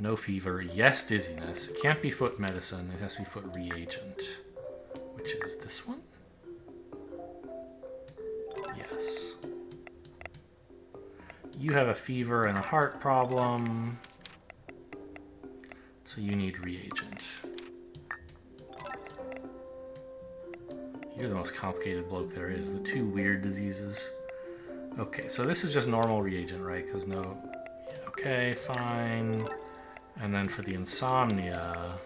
Speaker 1: no fever, yes dizziness. It can't be foot medicine, it has to be foot reagent, which is this one? Yes. You have a fever and a heart problem, so you need reagent. You're the most complicated bloke there is, the two weird diseases. Okay, so this is just normal reagent, right? Because no... Yeah, okay, fine. And then for the insomnia...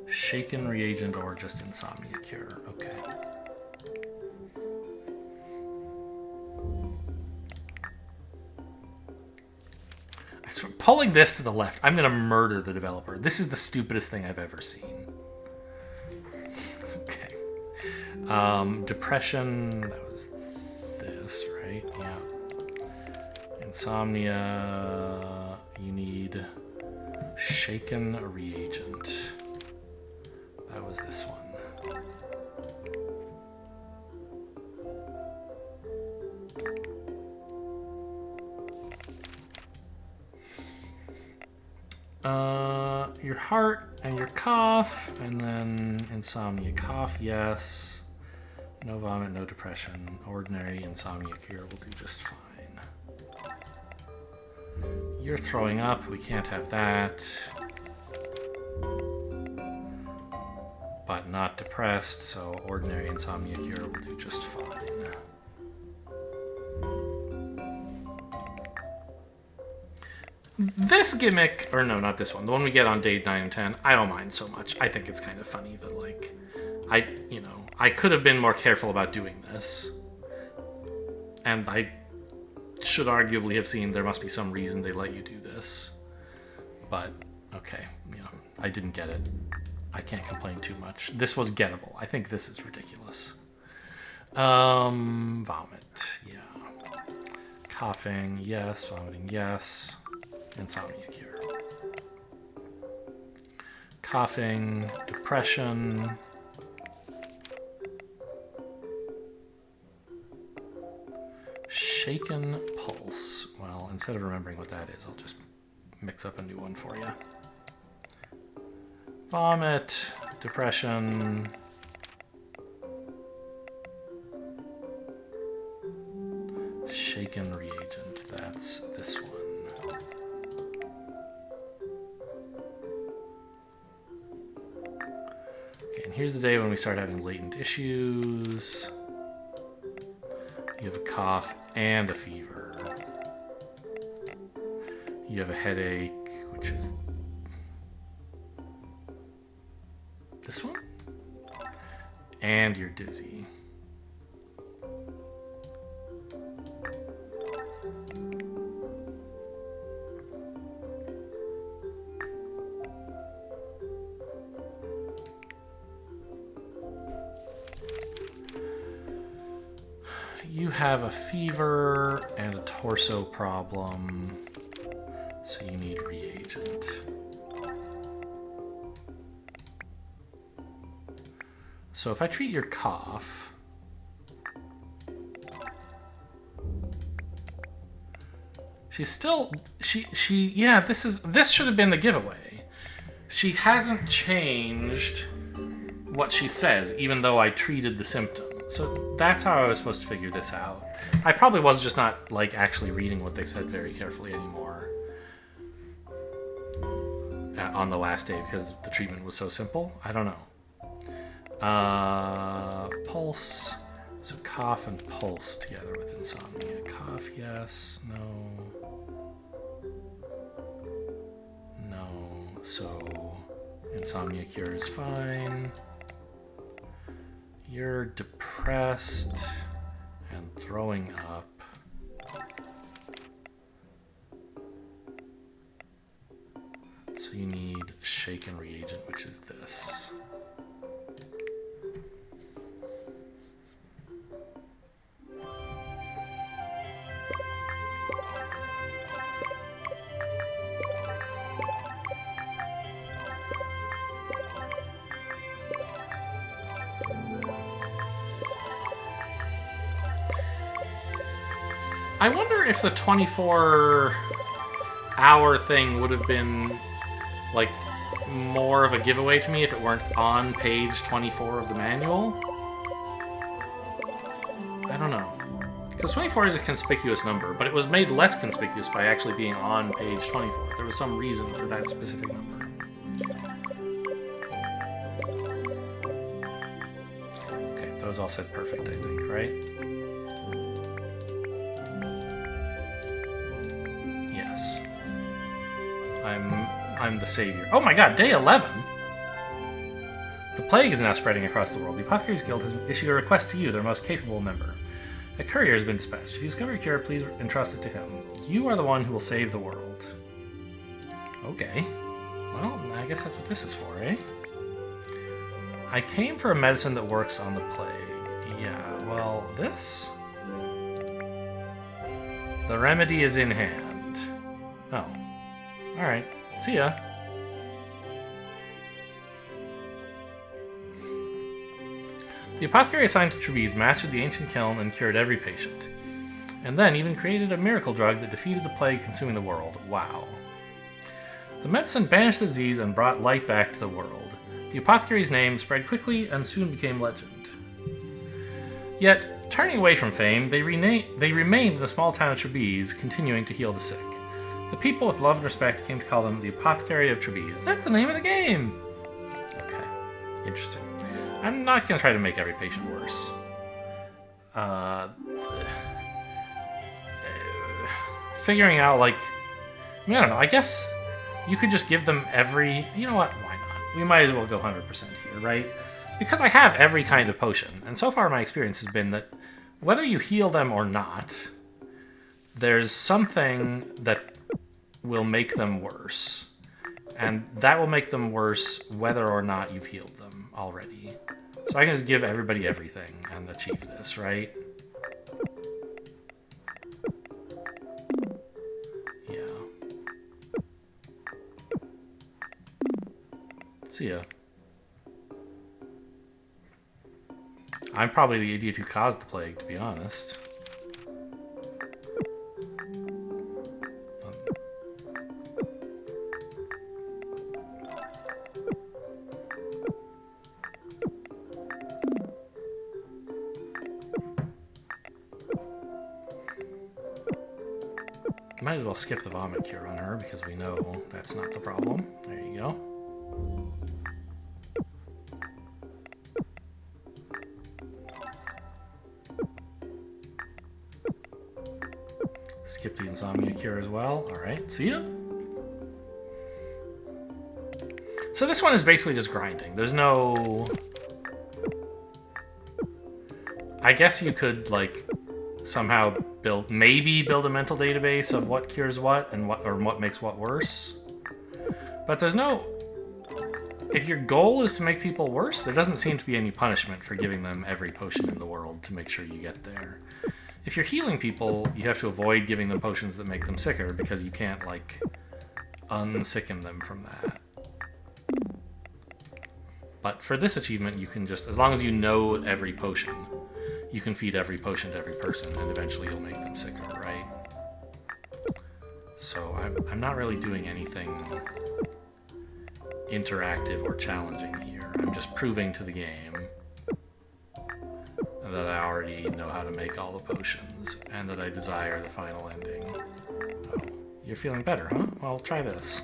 Speaker 1: Shaken reagent or just insomnia cure. Okay. I swear, pulling this to the left, I'm going to murder the developer. This is the stupidest thing I've ever seen. Depression, that was this, right? Yeah. Insomnia, you need shaken reagent. That was this one. Your heart and your cough, and then insomnia. Cough, yes. No vomit, no depression. Ordinary insomnia cure will do just fine. You're throwing up. We can't have that. But not depressed, so ordinary insomnia cure will do just fine. This gimmick, or no, not this one, the one we get on day 9 and 10, I don't mind so much. I think it's kind of funny that, like, I could have been more careful about doing this. And I should arguably have seen there must be some reason they let you do this. But, okay, I didn't get it. I can't complain too much. This was gettable. I think this is ridiculous. Vomit, yeah. Coughing, yes. Vomiting, yes. Insomnia cure. Coughing, depression. Shaken pulse. Well, instead of remembering what that is, I'll just mix up a new one for you. Vomit, depression. Shaken reagent. That's this one. Okay, and here's the day when we start having latent issues. You have a cough and a fever. You have a headache, which is this one. And you're dizzy. You have a fever and a torso problem, so you need reagent. So if I treat your cough, she's still, yeah, this should have been the giveaway. She hasn't changed what she says, even though I treated the symptom. So that's how I was supposed to figure this out. I probably was just not, like, actually reading what they said very carefully anymore on the last day because the treatment was so simple. I don't know. Pulse. So cough and pulse together with insomnia. Cough, yes. No. No. So insomnia cure is fine. You're depressed and throwing up. So you need shaken reagent, which is this. I wonder if the 24-hour thing would have been, like, more of a giveaway to me if it weren't on page 24 of the manual. I don't know. Because 24 is a conspicuous number, but it was made less conspicuous by actually being on page 24. There was some reason for that specific number. Okay, those all said perfect, I think, right? Yes. I'm the savior. Oh my god, day 11? The plague is now spreading across the world. The Apothecaries Guild has issued a request to you, their most capable member. A courier has been dispatched. If you discover a cure, please entrust it to him. You are the one who will save the world. Okay. Well, I guess that's what this is for, eh? I came for a medicine that works on the plague. Yeah, well, this? The remedy is in hand. Oh. Alright. See ya. The apothecary assigned to Trubiz mastered the ancient kiln and cured every patient. And then even created a miracle drug that defeated the plague consuming the world. Wow. The medicine banished the disease and brought light back to the world. The apothecary's name spread quickly and soon became legend. Yet, turning away from fame, they remained in the small town of Trubiz, continuing to heal the sick. The people with love and respect came to call them the Apothecary of Trubiz. That's the name of the game! Okay, interesting. I'm not going to try to make every patient worse. Figuring out, like... I mean, I don't know, I guess you could just give them every... You know what, why not? We might as well go 100% here, right? Because I have every kind of potion, and so far my experience has been that whether you heal them or not, there's something that will make them worse. And that will make them worse whether or not you've healed them already. So I can just give everybody everything and achieve this, right? Yeah. See ya. I'm probably the idiot who caused the plague, to be honest. Might as well skip the vomit cure on her because we know that's not the problem. There you go. Skip the insomnia cure as well. Alright, see ya. So this one is basically just grinding. There's no... I guess you could, like, somehow maybe build a mental database of what cures what and what makes what worse. But there's no... If your goal is to make people worse, there doesn't seem to be any punishment for giving them every potion in the world to make sure you get there. If you're healing people, you have to avoid giving them potions that make them sicker because you can't, like, unsicken them from that. But for this achievement, you can just, as long as you know every potion, you can feed every potion to every person, and eventually you'll make them sicker, right? So I'm not really doing anything interactive or challenging here. I'm just proving to the game that I already know how to make all the potions, and that I desire the final ending. Oh, you're feeling better, huh? Well, try this.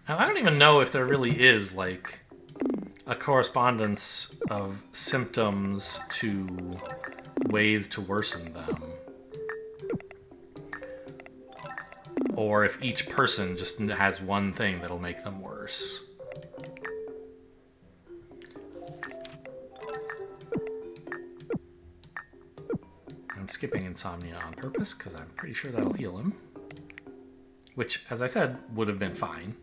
Speaker 1: And I don't even know if there really is, like, a correspondence of symptoms to ways to worsen them. Or if each person just has one thing that'll make them worse. I'm skipping insomnia on purpose because I'm pretty sure that'll heal him. Which, as I said, would have been fine.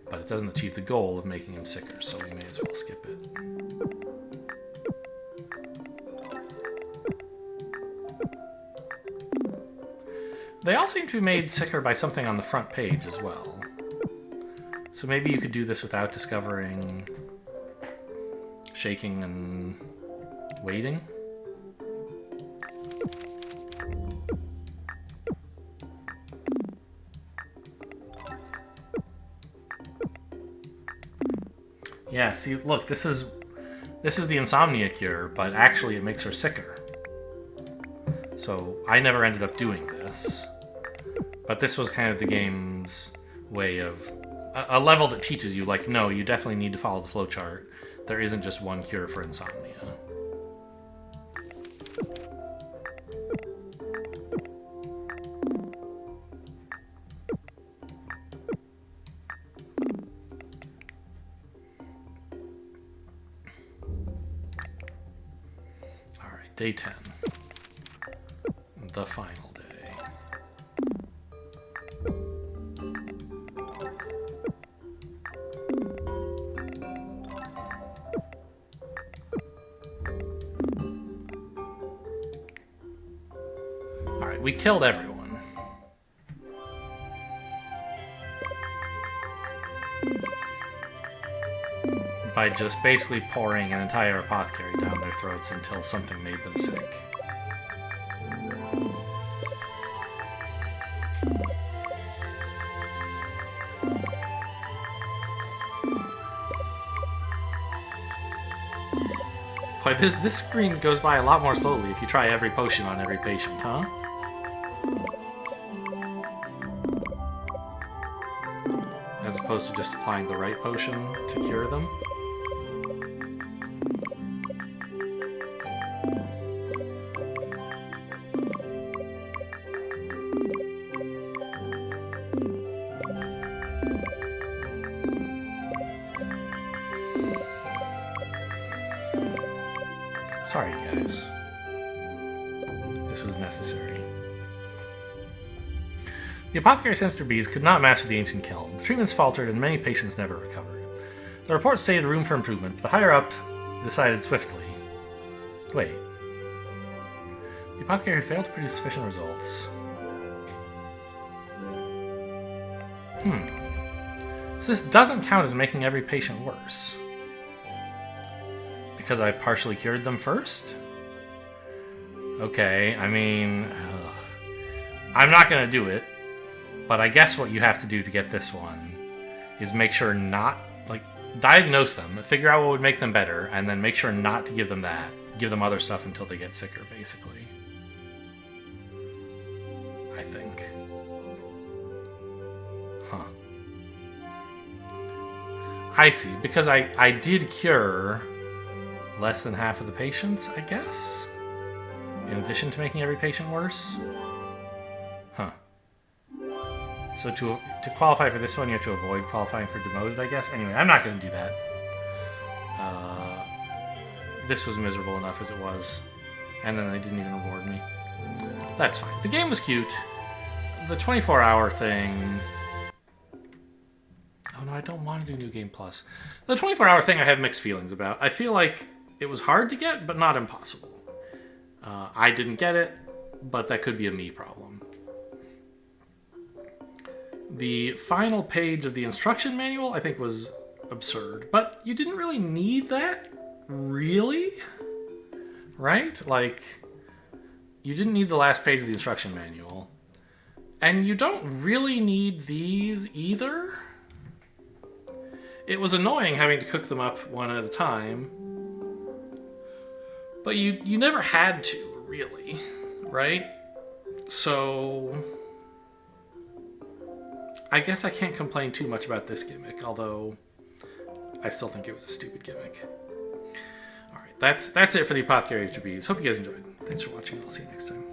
Speaker 1: But it doesn't achieve the goal of making him sicker, so we may as well skip it. They all seem to be made sicker by something on the front page as well. So maybe you could do this without discovering shaking and waiting. Yeah, see, look, this is the insomnia cure, but actually it makes her sicker. So I never ended up doing this. But this was kind of the game's way of... a level that teaches you, like, no, you definitely need to follow the flowchart. There isn't just one cure for insomnia. Alright, day 10. The final day. Alright, we killed everyone. By just basically pouring an entire apothecary down their throats until something made them sick. Boy, this screen goes by a lot more slowly if you try every potion on every patient, huh? As opposed to just applying the right potion to cure them. Sorry, guys. This was necessary. The Apothecary of Trubiz could not master the ancient kiln. The treatments faltered and many patients never recovered. The report stated room for improvement, but the higher-up decided swiftly. Wait. The Apothecary failed to produce sufficient results. So this doesn't count as making every patient worse. Because I partially cured them first? Okay, I mean... I'm not going to do it, but I guess what you have to do to get this one is make sure not... like, diagnose them, figure out what would make them better, and then make sure not to give them that. Give them other stuff until they get sicker, basically. I think. Huh. I see, because I did cure... less than half of the patients, I guess? In addition to making every patient worse? Huh. So to qualify for this one, you have to avoid qualifying for demoted, I guess? Anyway, I'm not going to do that. This was miserable enough as it was. And then they didn't even reward me. That's fine. The game was cute. The 24-hour thing... Oh no, I don't want to do New Game Plus. The 24-hour thing I have mixed feelings about. I feel like it was hard to get, but not impossible. I didn't get it, but that could be a me problem. The final page of the instruction manual, I think, was absurd. But you didn't really need that, really? Right? Like, you didn't need the last page of the instruction manual. And you don't really need these either. It was annoying having to cook them up one at a time. But you never had to, really, right? So I guess I can't complain too much about this gimmick, although I still think it was a stupid gimmick. Alright, that's it for the Apothecary of Trubiz. Hope you guys enjoyed. Thanks for watching, I'll see you next time.